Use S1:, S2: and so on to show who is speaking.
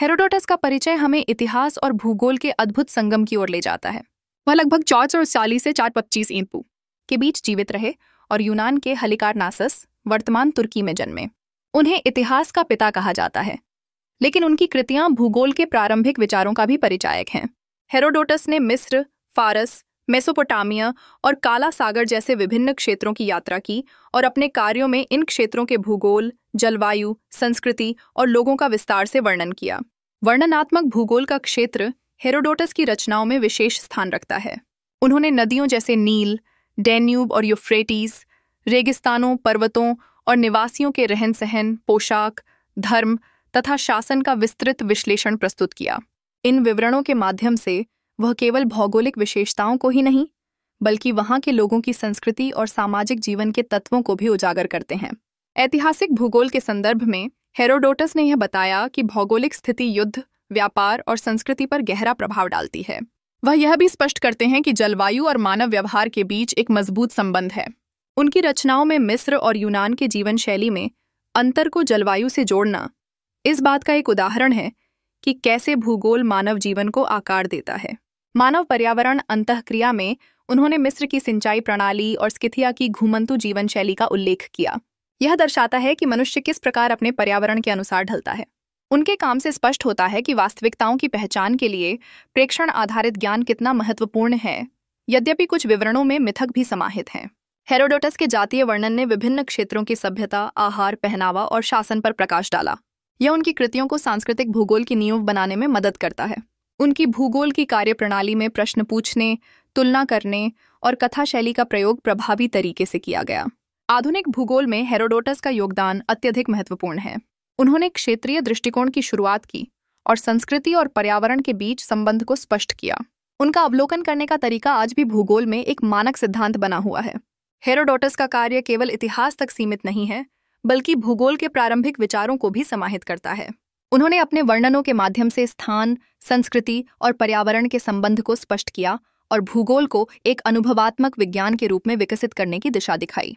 S1: Herodotus का परिचय हमें इतिहास और भूगोल के अद्भुत संगम की ओर ले जाता है। वह लगभग 440 से 425 ईपू के बीच जीवित रहे और यूनान के हलिकारनासस वर्तमान तुर्की में जन्मे। उन्हें इतिहास का पिता कहा जाता है, लेकिन उनकी कृतियां भूगोल के प्रारंभिक विचारों का भी परिचायक हैं। हेरोडोटस ने मिस्र, फारस, मेसोपोटामिया और काला सागर जैसे विभिन्न क्षेत्रों की यात्रा की और अपने कार्यों में इन क्षेत्रों के भूगोल, जलवायु, संस्कृति और लोगों का विस्तार से वर्णन किया। वर्णनात्मक भूगोल का क्षेत्र हेरोडोटस की रचनाओं में विशेष स्थान रखता है। उन्होंने नदियों जैसे नील, डैन्यूब और यूफ्रेटिस, रेगिस्तानों, पर्वतों और निवासियों के रहन सहन, पोशाक, धर्म तथा शासन का विस्तृत विश्लेषण प्रस्तुत किया। इन विवरणों के माध्यम से वह केवल भौगोलिक विशेषताओं को ही नहीं, बल्कि वहां के लोगों की संस्कृति और सामाजिक जीवन के तत्वों को भी उजागर करते हैं। ऐतिहासिक भूगोल के संदर्भ में हेरोडोटस ने यह बताया कि भौगोलिक स्थिति युद्ध, व्यापार और संस्कृति पर गहरा प्रभाव डालती है। वह यह भी स्पष्ट करते हैं कि जलवायु और मानव व्यवहार के बीच एक मजबूत संबंध है। उनकी रचनाओं में मिस्र और यूनान के जीवन शैली में अंतर को जलवायु से जोड़ना इस बात का एक उदाहरण है कि कैसे भूगोल मानव जीवन को आकार देता है। मानव पर्यावरण अंतःक्रिया में उन्होंने मिस्र की सिंचाई प्रणाली और स्किथिया की घुमंतू जीवन शैली का उल्लेख किया। यह दर्शाता है कि मनुष्य किस प्रकार अपने पर्यावरण के अनुसार ढलता है। उनके काम से स्पष्ट होता है कि वास्तविकताओं की पहचान के लिए प्रेक्षण आधारित ज्ञान कितना महत्वपूर्ण है, यद्यपि कुछ विवरणों में मिथक भी समाहित हैं। हेरोडोटस के जातीय वर्णन ने विभिन्न क्षेत्रों की सभ्यता, आहार, पहनावा और शासन पर प्रकाश डाला। यह उनकी कृतियों को सांस्कृतिक भूगोल की नींव बनाने में मदद करता है। उनकी भूगोल की कार्यप्रणाली में प्रश्न पूछने, तुलना करने और कथा शैली का प्रयोग प्रभावी तरीके से किया गया। आधुनिक भूगोल में हेरोडोटस का योगदान अत्यधिक महत्वपूर्ण है। उन्होंने क्षेत्रीय दृष्टिकोण की शुरुआत की और संस्कृति और पर्यावरण के बीच संबंध को स्पष्ट किया। उनका अवलोकन करने का तरीका आज भी भूगोल में एक मानक सिद्धांत बना हुआ है। हेरोडोटस का कार्य केवल इतिहास तक सीमित नहीं है, बल्कि भूगोल के प्रारंभिक विचारों को भी समाहित करता है। उन्होंने अपने वर्णनों के माध्यम से स्थान, संस्कृति और पर्यावरण के संबंध को स्पष्ट किया और भूगोल को एक अनुभवात्मक विज्ञान के रूप में विकसित करने की दिशा दिखाई।